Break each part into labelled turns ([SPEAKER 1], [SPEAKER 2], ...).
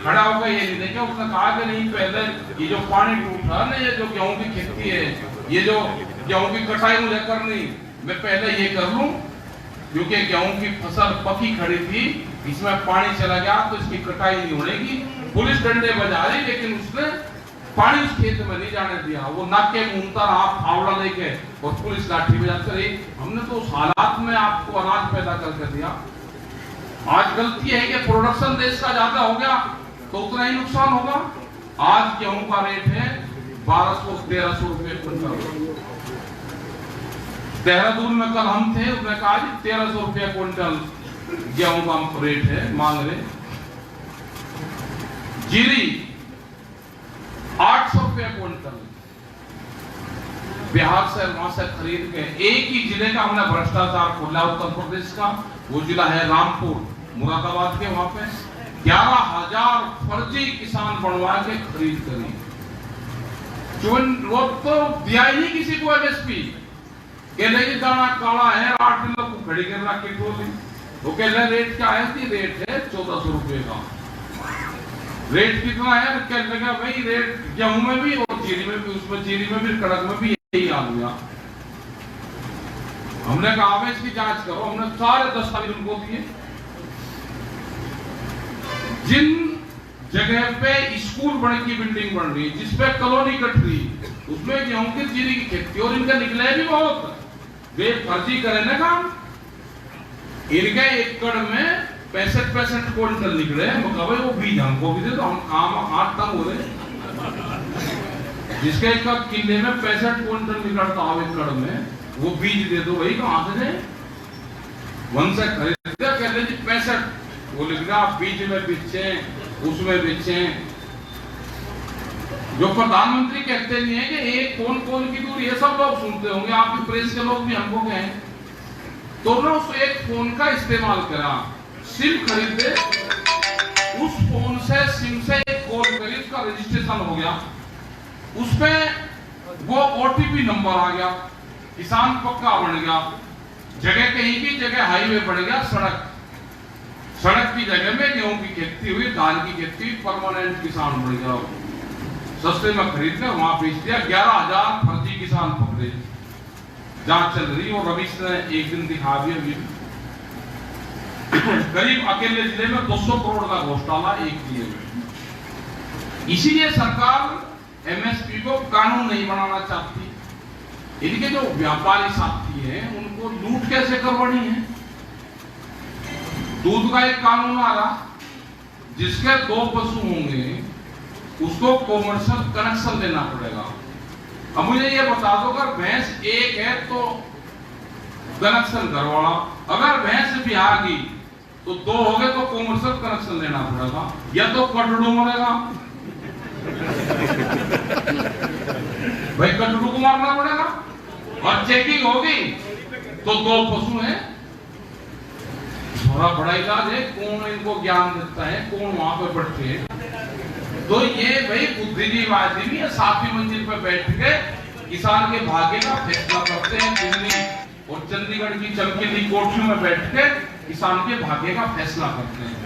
[SPEAKER 1] खड़ा होकर ये नहीं देखा, उसने कहा कि नहीं पहले ये जो पानी टूट रहा ना, ये जो गेहूं की खेती है, ये जो गेहूं की कटाई मुझे करनी, मैं पहले ये कर लूं, क्योंकि गेहूं की फसल पकी खड़ी थी, इसमें पानी चला गया तो इसकी कटाई नहीं होगी। पुलिस डंडे बजा रही, लेकिन उसने पानी उस खेत में नहीं जाने दिया। वो नाके घूमता रहा फावड़ा लेके और पुलिस लाठी बजाते रही। हमने तो उस हालात में आपको अनाज पैदा करके दिया। आज गलती है कि प्रोडक्शन देश का ज्यादा हो गया तो उतना ही नुकसान होगा। आज गेहूं का रेट है 1200-1300 रुपए क्विंटल। देहरादून में कल हम थे, उसने कहा 1300 रुपया क्विंटल गेहूं का रेट है, मांग रहे। जीरी 800 रुपया क्विंटल बिहार से वहां से खरीद के। एक ही जिले का हमने भ्रष्टाचार खोला उत्तर प्रदेश का, वो जिला है रामपुर मुरादाबाद के। वहां पे 11,000 फर्जी किसान बनवा के खरीद करी। वो तो दिया ही नहीं किसी को एमएसपी। केले की दाना काला है, 8 दिन को खड़ी कर रहा के टोली। वो केले रेट क्या है? रेट है 1400 रुपए का। रेट कितना है? कहने लगा भाई रेट गेहूं में भी और जीरी में भी, उसमें जीरी में भी कड़क में भी यही हाल हुआ। हमने कहा भाई इसकी जांच करो। हमने सारे दस्तावेज उनको दिए। जिन जगह पे स्कूल बन की बिल्डिंग बन रही है, जिसपे कॉलोनी कट रही, उसमें गेहूं की जीरी की खेती और इनका निकले भी बहुत। वे फर्जी करे ना काम। इनके एकड़ में 65 क्विंटल निकले। भाई वो बीज हमको भी दे तो हम काम हाथ तंग हो रहे। जिसके एक किले में 65 क्विंटल निकलता हो एकड़ में, वो बीज दे दो भाई। कहां से दे? वन से खरीद दे। कहते जी 65, वो लिख रहा बीज में बेचे, उसमें बेचे। जो प्रधानमंत्री कहते नहीं है कि एक फोन कॉल की दूरी, ये सब लोग सुनते होंगे, आपकी प्रेस के लोग भी हमको कहें तो ना उस एक फोन का इस्तेमाल करा। सिम खरीदे, उस फोन से सिम से एक कॉल करी, उसका रजिस्ट्रेशन हो गया, उस पे वो ओटीपी नंबर आ गया, किसान पक्का बन गया। जगह कहीं की जगह हाईवे बढ़ गया, सड़क की जगह में गेहूं की खेती हुई, धान की खेती हुई, परमानेंट किसान बन गया। सस्ते में खरीद कर वहां बेच दिया। 11,000 फर्जी किसान पकड़े। जांच चल रही और रविश ने एक दिन दिखा दिया। करीब अकेले जिले में 200 करोड़ का घोटाला एक जिले में। इसीलिए सरकार एमएसपी को कानून नहीं बनाना चाहती। इनके जो व्यापारी साथी हैं उनको लूट कैसे करवानी है। दूध का एक कानून आ रहा, जिसके 2 पशु होंगे उसको कॉमर्शियल कनेक्शन देना पड़ेगा। अब मुझे ये बता दो, अगर भैंस एक है तो कनेक्शन करवाना, अगर भैंस भी आ गई तो 2 हो गए तो कॉमर्शियल कनेक्शन देना पड़ेगा, या तो कटड़ू मरेगा भाई, कटड़ू को मारना पड़ेगा। और चेकिंग होगी तो 2 पशु हैं, थोड़ा बड़ा इलाज है। कौन इनको ज्ञान देता है, कौन वहां पर बैठे? तो ये भाई बुद्धिजीवी आदमी है, 7वीं मंजिल पर बैठ के किसान के भाग्य का फैसला करते हैं। दिल्ली और चंडीगढ़ की चमकीली कोठरियों में बैठ के किसान के भाग्य का फैसला करते हैं।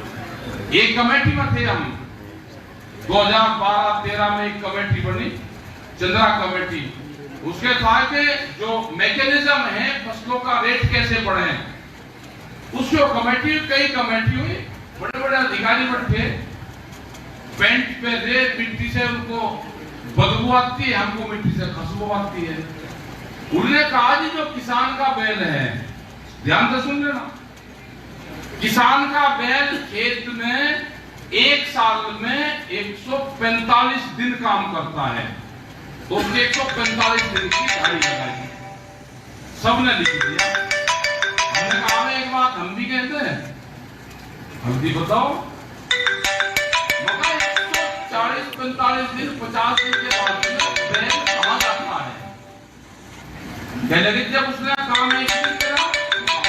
[SPEAKER 1] एक कमेटी में थे हम, 2012-13 में एक कमेटी बनी, चंद्रा कमेटी। उसके साथ जो मैकेनिज्म है फसलों का रेट कैसे बढ़े, उसकी कमेटी, कई कमेटी हुई, बड़े बड़े अधिकारी बैठे। पेंट पे रेत मिट्टी से उनको बदबू आती है, हमको मिट्टी से खुशबू आती है। उन्होंने कहा जी जो किसान का बैल है, ध्यान से सुन लेना, किसान का बैल खेत में एक साल में 145 दिन काम करता है, तो उसके 145 दिन की दिहाड़ी लगाई। सबने लिख दिया। हमने कहा एक बात हम भी कहते हैं, हम भी बताओ, 40-45 दिन 50 दिन के बाद बैल कहां जाता है? कहने लगे जब उसने काम नहीं किया,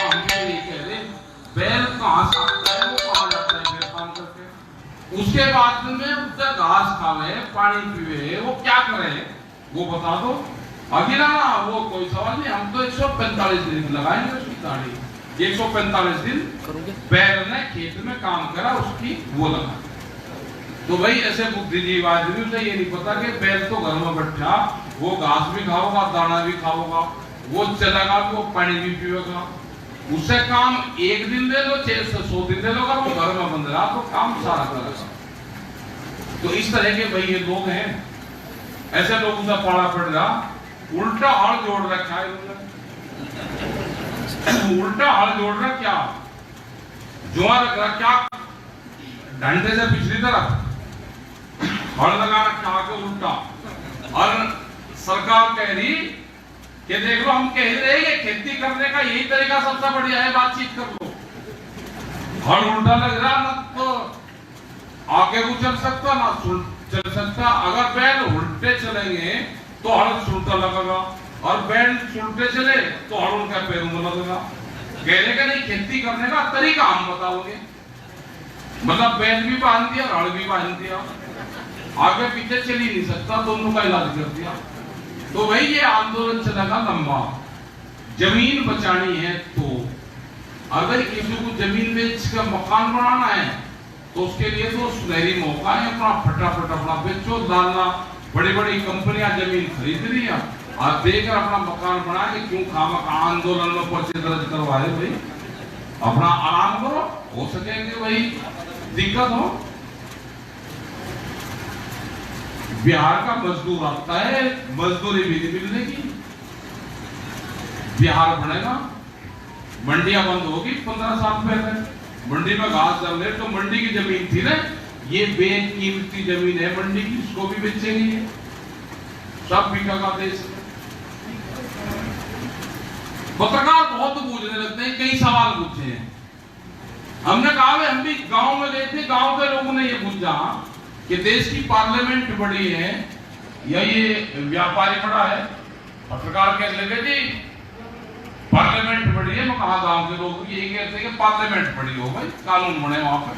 [SPEAKER 1] हम ये कह रहे बैल कहां से आता है, वो कहां जाता है फिर काम करके? उसके बाद में उससे घास खावे, पानी पीवे, वो क्या करे वो बता दो। अगला ना वो कोई सवाल नहीं, हम तो 145 दिन लगाएंगे उसकी दाढ़ी। 145 दिन बैल ने खेत में काम करा, उसकी वो लगा। तो भाई ऐसे बुद्धिजीवी आदमी उसे ये नहीं पता कि बैल तो घर में बैठा, वो घास भी खाओगा, दाना भी खाओगा, वो चलेगा, वो पानी भी पीएगा। उसे काम एक दिन दे लो, 100 दिन दे लो, अगर वो घर में बंद रहा तो काम सारा करेगा। तो इस तरह के भाई ये लोग हैं, ऐसे लोगों से पाला पड़ रहा, उल्टा हाल जोड़ रखा है उन्होंने। उल्टा हाल जोड़ रहा, क्या जुआ रख रहा, क्या डंडे से पिछली तरफ हल लगा रखा आगे उल्टा। और सरकार कह रही कि देख लो, हम कह रहे हैं खेती करने का यही तरीका सबसे बढ़िया है, बातचीत कर लो। हल उल्टा लग रहा, ना तो आगे को चल सकता ना चल सकता। अगर बैल उल्टे चलेंगे तो हल उल्टा लगेगा, और बैल उल्टे चले तो हल उनका पैरों में लगेगा। कहने का नहीं, खेती करने का तरीका हम बताओगे। मतलब बैल भी बांध दिया, हल भी बांध दिया, आगे पीछे चल ही नहीं सकता, दोनों का इलाज कर दिया। तो भाई ये आंदोलन चलेगा लंबा। जमीन बचानी है तो अगर किसी को जमीन बेच कर मकान बनाना है तो उसके लिए तो सुनहरी मौका है, अपना फटाफट अपना बेचो, डालना। बड़ी बड़ी कंपनियां जमीन खरीद रही है, आप देकर अपना मकान बना के क्यों खामखा आंदोलन में पर्चे दर्ज करवाए। भाई अपना आराम करो, हो सकेंगे भाई दिक्कत हो। बिहार का मजदूर आता है, मजदूरी भी नहीं मिलने की, बिहार बनेगा, मंडियां बंद होगी 15 साल पहले, मंडी में घास जम रहे, तो मंडी की जमीन थी ना, ये बेकीमती जमीन है मंडी की, इसको भी बेचेंगे, सब बिकेगा देश में। पत्रकार बहुत पूछने लगते हैं, कई सवाल पूछे हैं। हमने कहा हम भी गांव में गए थे, गांव के लोगों ने ये पूछा कि देश की पार्लियामेंट बड़ी है या ये व्यापारी बड़ा है। पत्रकार कहने लगे जी पार्लियामेंट बड़ी है। मैं कहा गांव के लोग यही कहते हैं कि पार्लियामेंट बड़ी हो भाई, कानून बने वहां पर,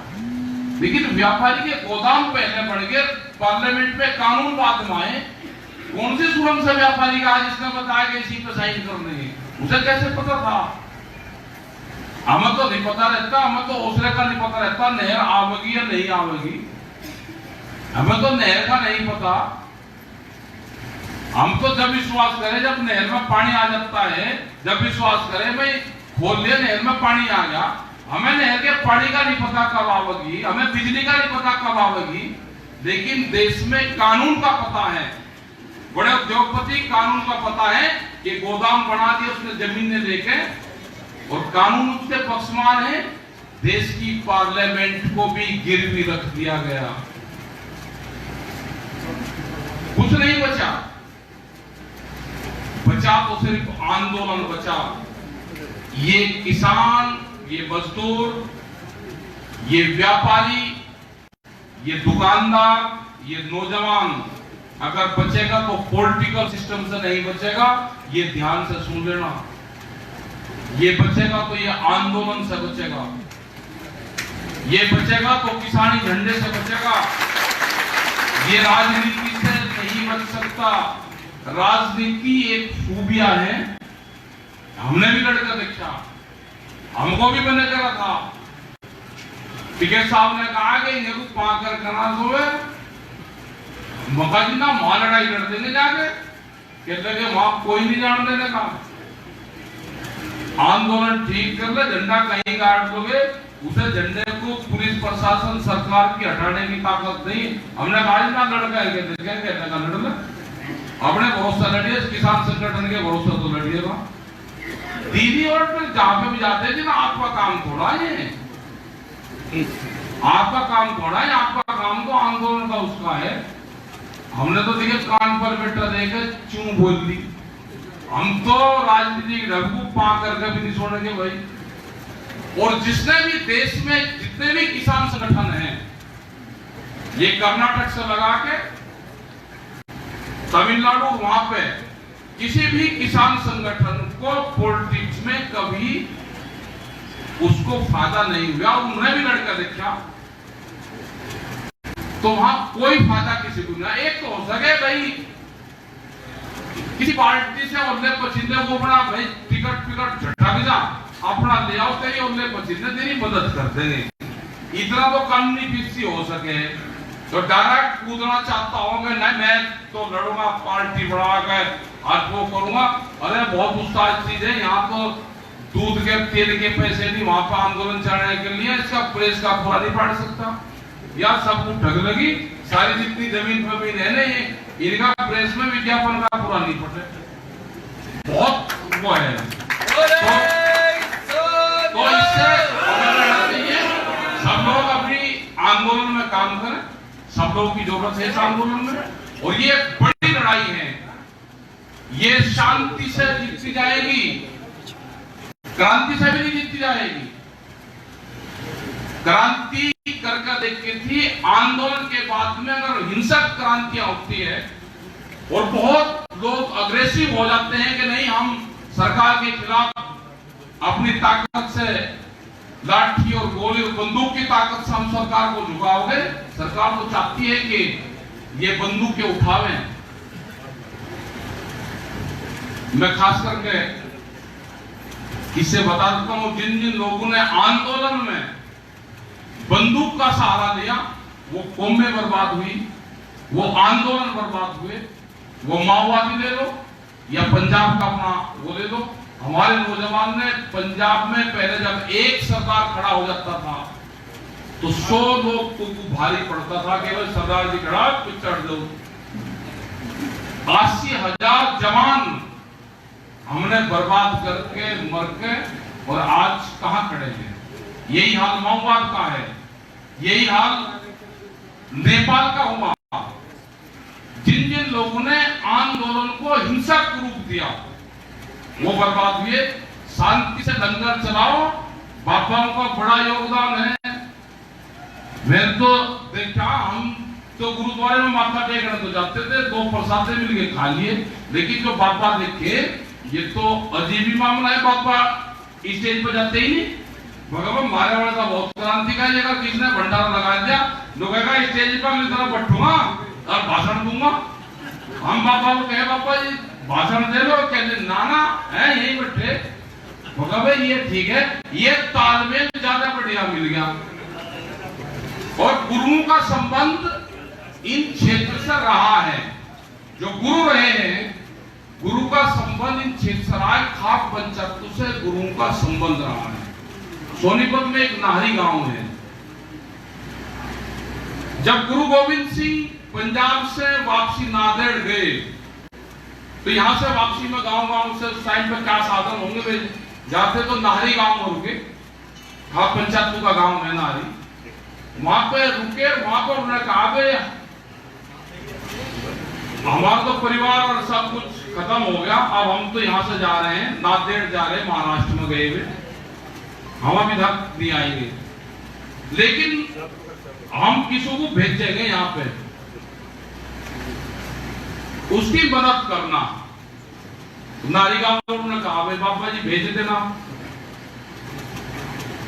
[SPEAKER 1] लेकिन व्यापारी के गोदाम पहले बढ़ गए, पार्लियामेंट में कानून बाद में आए। कौन सी सुरंग से व्यापारी का आज इसने बताया कि इसी पे साइन करने है, उसे कैसे पता था? हमें तो नहीं पता रहता, हमें तो ओसरे का नहीं पता रहता नहर आवेगी या नहीं आवेगी, हमें तो नहर का नहीं पता। हम तो जब विश्वास करें जब नहर में पानी आ जाता है, जब विश्वास करें भाई खोल लिया नहर में पानी आ गया। हमें नहर के पानी का नहीं पता कब आवेगी, हमें बिजली का नहीं पता कब आवेगी, लेकिन देश में कानून का पता है। बड़े उद्योगपति कानून का पता है कि गोदाम बना दिया उसने जमीनें लेके, और कानून उसके पक्षमान है। देश की पार्लियामेंट को भी गिरवी रख दिया गया, कुछ नहीं बचा। बचा तो सिर्फ आंदोलन बचा। ये किसान, ये मजदूर, ये व्यापारी, ये दुकानदार, ये नौजवान अगर बचेगा तो पॉलिटिकल सिस्टम से नहीं बचेगा, ये ध्यान से सुन लेना। ये बचेगा तो ये आंदोलन से बचेगा, ये बचेगा तो किसानी झंडे से बचेगा। ये राजनीति से नहीं बच सकता। राजनीति एक खूबियां है, हमने भी लड़कर देखा, हमको भी मैंने करा था। टिकट साहब ने कहा कि इन्हें कुछ पाकर करना सोए मका जी ना वहां लड़ाई लड़ देंगे जाके, कहते कि वहां कोई नहीं जान देने का, आंदोलन ठीक कर ले, झंडा कहीं गाड़ दोगे, उसे झंडे को पुलिस प्रशासन सरकार की हटाने की ताकत नहीं। हमने कहा ना लड़का है, कहते का लड़ ले, अपने भरोसा लड़िए, किसान संगठन के भरोसा तो लड़िएगा। दीदी और जहां पे भी जाते थे ना, आपका काम थोड़ा है, आपका काम थोड़ा है, आपका काम तो आंदोलन का उसका है। हमने तो देखे कान पर बेटा देखे क्यों बोल दी, हम तो राजनीति ढंग को पा करके भी नहीं छोड़ेंगे भाई। और जिसने भी देश में जितने भी किसान संगठन हैं, ये कर्नाटक से लगा के तमिलनाडु, वहां पे किसी भी किसान संगठन को पॉलिटिक्स में कभी उसको फायदा नहीं हुआ। उन्होंने भी लड़का देखा तो वहां कोई फायदा किसी को ना। एक तो हो सके भाई किसी पार्टी से उल्ले पसीने वो बना भाई टिकट पिकट झटा भी जा अपना ले आओ, तेरी उल्ले पसीने तेरी मदद कर देंगे, इतना तो कानूनी फीसी हो सके। तो डायरेक्ट कूदना चाहता हूं मैं, नहीं मैं तो लड़ूंगा, पार्टी बढ़ाकर आज वो करूंगा। अरे बहुत उत्साह चीज है, यहाँ तो दूध के तेल के पैसे नहीं वहां पर आंदोलन चलाने के लिए, इसका प्रेस का पूरा नहीं पढ़ सकता यार, सब कुछ ठग लगी, सारी जितनी जमीन पर है नहीं, इनका प्रेस में विज्ञापन का पूरा नहीं पढ़े, बहुत वो है। तो इससे सब लोग अपनी आंदोलन में काम करें, सब लोगों की जरूरत है इस आंदोलन में, और ये बड़ी लड़ाई है, ये शांति से जीती जाएगी, क्रांति से भी नहीं जीती जाएगी। क्रांति करके देखी थी, आंदोलन के बाद में अगर हिंसक क्रांतियां होती है और बहुत लोग अग्रेसिव हो जाते हैं कि नहीं हम सरकार के खिलाफ अपनी ताकत से, लाठी और गोली और बंदूक की ताकत से हम सरकार को झुकाओगे, सरकार तो चाहती है कि ये बंदूकें उठावें। मैं खास करके किससे बता देता हूं, जिन जिन लोगों ने आंदोलन में बंदूक का सहारा लिया वो कौमें बर्बाद हुई, वो आंदोलन बर्बाद हुए, वो माओवादी ले लो या पंजाब का अपना वो ले लो। हमारे नौजवान ने पंजाब में पहले जब एक सरदार खड़ा हो जाता था तो 100 लोग को भारी पड़ता था, केवल सरदार जी खड़ा तो चढ़ दो। 80,000 जवान हमने बर्बाद करके मर के, और आज कहां खड़े हैं? यही हाल माओवाद का है, यही हाल नेपाल का हुआ। जिन जिन लोगों ने आंदोलन को हिंसक रूप दिया वो बर्बाद हुए। शांति से लंगर चलाओ, बाबाओं का बड़ा योगदान है। मैं तो देखा, हम तो गुरुद्वारे में माथा टेकने तो जाते थे, 2 प्रसादे मिल के खा लिए, लेकिन जो बाबा देखे ये तो अजीब ही मामला है। बाबा स्टेज पर जाते ही नहीं, भगवान मारे वाले का बहुत क्रांति का जगह किसने भंडारा लगा दिया, लोग कहेगा स्टेज पर मैं तरह बैठूंगा और भाषण दूंगा। हम बाबा को कहे बाबा जी भाषण दे लो, कहते नाना है यही बैठे, भगवान ये ठीक है, ये तालमेल ज्यादा बढ़िया मिल गया। और गुरुओं का संबंध इन क्षेत्र से रहा है, जो गुरु रहे हैं, गुरु का संबंध इन क्षेत्र खाप पंचायतों से गुरुओं का संबंध रहा है। सोनीपत में एक नाहरी गांव है, जब गुरु गोविंद सिंह पंजाब से वापसी नांदेड़ गए तो यहां से वापसी में गांव से साइड में क्या साधन होंगे, वे जाते तो नाहरी गांव में रुके, खाप पंचायतों का गांव है नाहरी, वहां पे रुके। वहां पर उन्होंने कहा भाई हमारा तो परिवार और सब कुछ खत्म हो गया, अब हम तो यहाँ से जा रहे हैं, नांदेड़ जा रहे हैं, महाराष्ट्र में गए हुए, हम अभी तक नहीं आएंगे, लेकिन हम किसी को भेजेंगे यहाँ पे, उसकी मदद करना। नारी गांव ने कहा भाई बाबा जी भेज देना।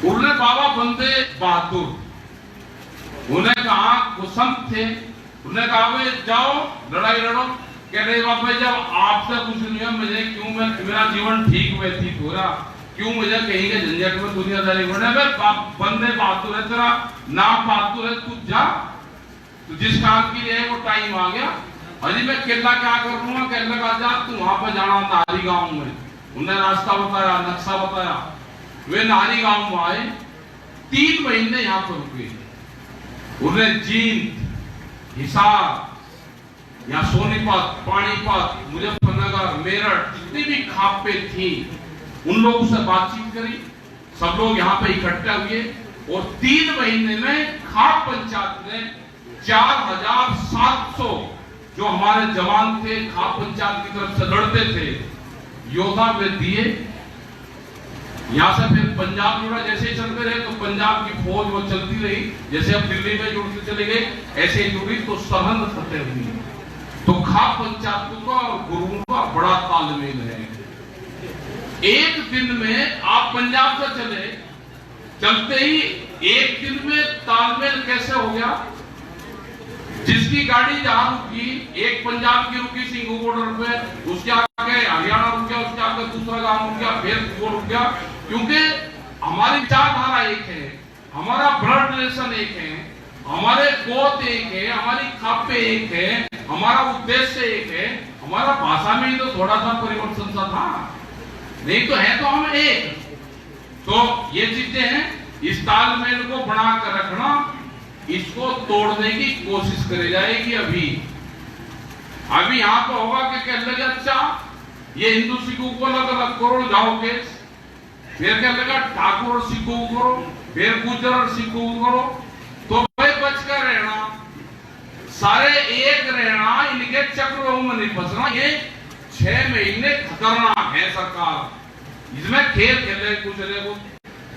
[SPEAKER 1] उन्होंने बाबा बंदे बहादुर, उन्हें कहा वो संत थे, उन्होंने कहा भाई जाओ लड़ाई लड़ो। कह रहे बाबा जब आपसे कुछ नहीं है, मुझे क्यों, मैं मेरा जीवन ठीक व्यतीत हो रहा, क्यों मुझे कहीं के झंझट में दुनियादारी करना है? बंदे बहादुर है, तेरा नाम बहादुर है, तू जा, तो जिस काम के लिए वो टाइम आ गया। अजी मैं केला क्या करूंगा, केला का जा, तू वहां पर जाना नाहरी गांव में। उन्हें रास्ता बताया, नक्शा बताया, वे नाहरी गांव में आए, 3 महीने यहाँ पर रुके। उन्हें जींद, हिसार या सोनीपत, पानीपत, मुजफ्फरनगर, मेरठ जितनी भी खापें थी उन लोगों से बातचीत करी, सब लोग यहाँ पे इकट्ठा हुए और 3 महीने में खाप पंचायत ने 4700 जो हमारे जवान थे, खाप पंचायत की तरफ से लड़ते थे, योद्धा वे दिए। यहाँ से फिर पंजाब जुड़ा, जैसे ही चलते रहे तो पंजाब की फौज वो चलती रही, जैसे अब दिल्ली में जुड़ते चले गए ऐसे जुड़ी तो सरहद फतेह हुई। तो खाप पंचायतों का और गुरुओं का बड़ा तालमेल है। एक दिन में आप पंजाब से चले, चलते ही एक दिन में तालमेल कैसे हो गया? जिसकी गाड़ी जहां रुकी, एक पंजाब की रुकी सिंघू बॉर्डर पे, उसके आगे हरियाणा रुक गया, उसके आगे दूसरा गांव रुक गया, फिर वो रुक गया, क्योंकि हमारी विचारधारा एक है, हमारा ब्लड रिलेशन एक है, हमारे गोद एक है, हमारी खापे एक है, हमारा उद्देश्य एक है, हमारा भाषा में ही तो थोड़ा सा परिवर्तन सा था, नहीं तो है तो हम एक। तो ये चीजें हैं, इस तालमेल को बना कर रखना, इसको तोड़ने की कोशिश करी जाएगी। अभी यहाँ तो होगा कि कह लगे अच्छा ये हिंदू सिखों को अलग अलग करो, जाओगे, फिर क्या लगा ठाकुर और सिखों को करो, फिर गुजर और सिखों को करो, तो भाई बच कर रहना, सारे एक रहना, इनके चक्रव्यूह में नहीं फंसना। ये 6 महीने खतरनाक है सरकार, इसमें खेल खेले कुछ को,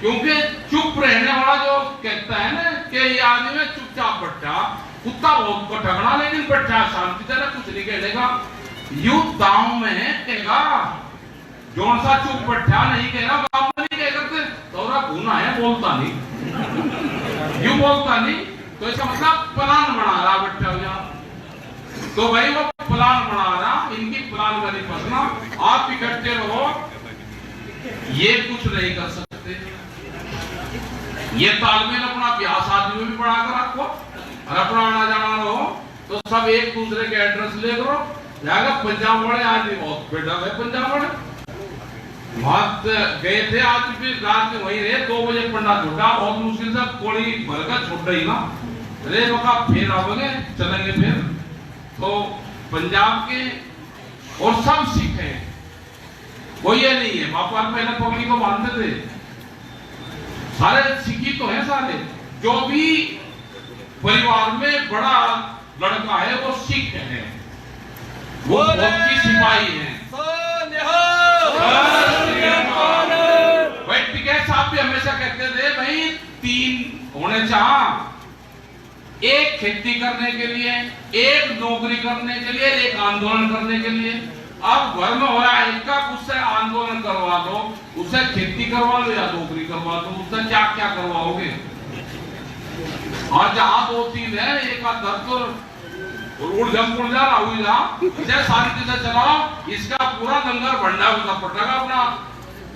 [SPEAKER 1] क्योंकि चुप रहने वाला जो कहता है ना कि ये आदमी में चुपचाप बैठा, कुत्ता बहुत पटकना लेकिन बैठा शांति तरह कुछ नहीं कहेगा। युद्ध दांव में कहेगा, जोन सा चुप बैठा नहीं कहेगा, बाप नहीं कह करते तोरा गुना है, बोलता नहीं, यूं बोलता नहीं, तो इसका मतलब प्लान बना रहा बैठा हो जा। तो भाई वो प्लान बना रहा, इनकी प्लान का नहीं फंसना, आप इकट्ठे रहो, ये कुछ नहीं कर सकते। ये तालमेल अपना ब्याह शादी में भी बढ़ा कर रखो, और अपना आना जाना रहो तो सब एक दूसरे के एड्रेस ले करो। जाएगा पंजाब वाले आदमी बहुत बेटा है, पंजाब वाले वहां गए थे, आज भी रात में वही रहे, 2 बजे पंडा छोटा, बहुत मुश्किल से कोड़ी भरकर छोटा ही ना रे बका, फिर आओगे चलेंगे फिर। तो पंजाब के और सब सिख हैं, कोई ये नहीं है, बापा पहले पगड़ी को बांधते थे, सारे सिखी तो है सारे। जो भी परिवार में बड़ा लड़का है वो सिख है, वो की सिपाही है। भाई टिकैत साहब भी हमेशा कहते थे भाई 3 होने चाह, एक खेती करने के लिए, एक नौकरी करने के लिए, एक आंदोलन करने के लिए। अब घर में हो रहा है एक का, उससे आंदोलन करवा दो, उससे खेती करवा लो या नौकरी करवा दो, उससे क्या क्या करवाओगे। और जहां 2-3 है, एक आध उड़ जा हुई जा, इसे सारी चीजें चलाओ, इसका पूरा लंगर भंडार होना पड़ेगा अपना।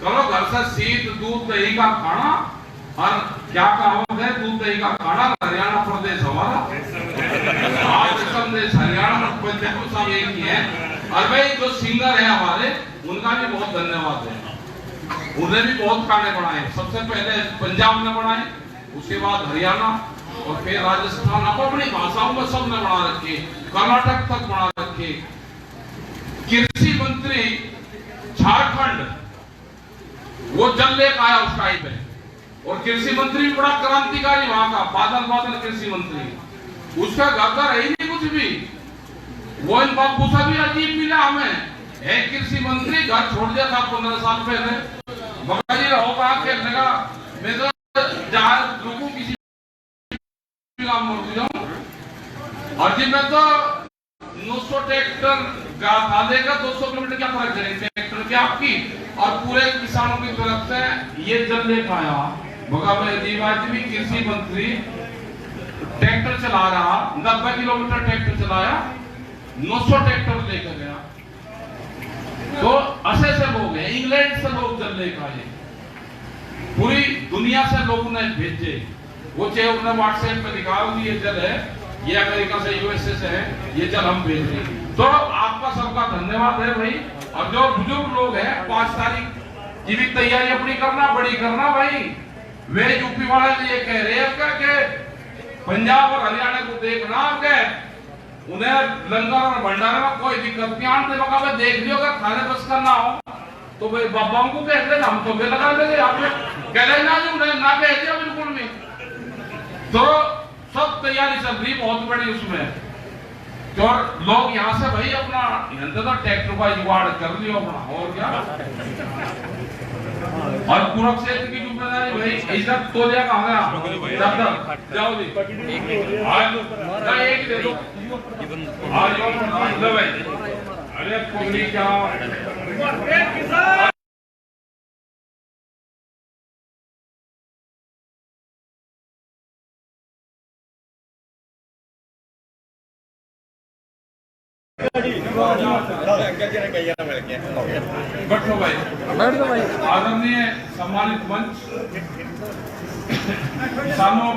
[SPEAKER 1] करो घर से शीत दूध दही का खाना, और क्या कहावत है, दूध दही का खाना हरियाणा प्रदेश हमारा, संदेश हरियाणा पंजाब सब एक ही है। और भाई जो सिंगर है हमारे, उनका भी बहुत धन्यवाद है, उन्हें भी बहुत गाने बनाए, सबसे पहले पंजाब में बनाए, उसके बाद हरियाणा, और फिर राजस्थान, अपनी भाषाओं में सबने बना रखे, कर्नाटक तक बना रखे। कृषि मंत्री झारखंड वो जल लेकर आया उस टाइम पे, और कृषि मंत्री भी बड़ा क्रांतिकारी वहां का, बादल कृषि मंत्री, उसका घर है ही नहीं कुछ भी। वो इन बापू से भी अजीब मिला हमें, एक कृषि मंत्री घर छोड़ दिया था 15 साल पहले, मगर जी रहो कहा कहने लगा मैं तो जहां लोगों किसी काम कर हूं, और जी मैं तो 900 ट्रैक्टर डालेगा, 200 किलोमीटर क्या फर्क करेंगे ट्रैक्टर की आपकी, और पूरे किसानों की तरफ से ये जल लेकर आया। मगर मैं अजीब आदमी, कृषि मंत्री ट्रैक्टर चला रहा, 90 किलोमीटर ट्रैक्टर चलाया, 900 ट्रैक्टर लेकर गया। तो ऐसे लोग हैं, इंग्लैंड से लोग जल लेकर आए, पूरी दुनिया से लोगों ने भेजे, वो चाहे उन्हें व्हाट्सएप पे दिखाओ कि ये जल है, ये अमेरिका से यूएसए से है, ये जल हम भेज रहे हैं। तो आपका सबका धन्यवाद है भाई। और जो बुजुर्ग लोग हैं 5 तारीख की भी तैयारी अपनी करना, बड़ी करना भाई। वे यूपी वाले ये कह रहे हैं कि पंजाब और हरियाणा को देखना, उन्हें लंगर और भंडारे में कोई दिक्कत नहीं आने देगा, मैं देख लियो अगर खाने बस करना हो तो भाई बाबाओं को कहते हैं, हम तो भी लगा देंगे, आप कह रहे ना जो ना कह दिया बिल्कुल भी। तो सब तैयारी चल रही बहुत बड़ी उसमें, तो लोग यहाँ से भाई अपना तो ट्रैक्टर का जुगाड़ कर लियो अपना, और क्या। और कुरुक्षेत्र की जिम्मेदारी भाई इज्जत तो लिया कहाँ गया, जाओ जी एक दे दो, भाई अरे पगड़ी क्या बैठो भाई, बैठ दो भाई। आदरणीय सम्मानित मंच, किसानों